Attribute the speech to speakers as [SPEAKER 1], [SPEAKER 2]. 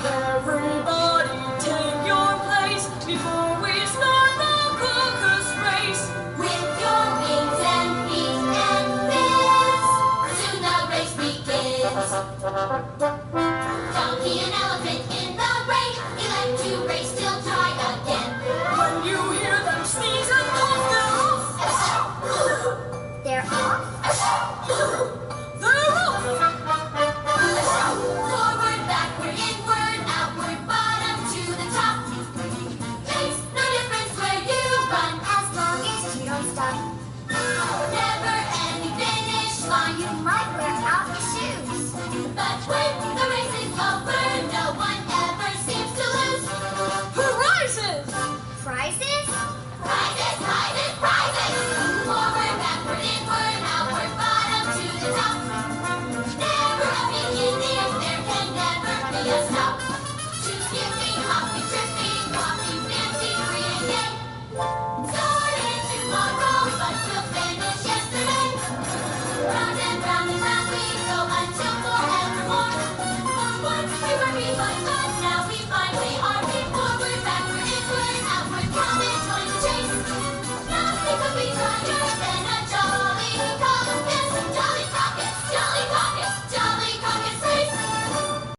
[SPEAKER 1] Everybody take your place before we start the crocus race.
[SPEAKER 2] With your wings and feet and fins, soon the race begins. Donkey and elephant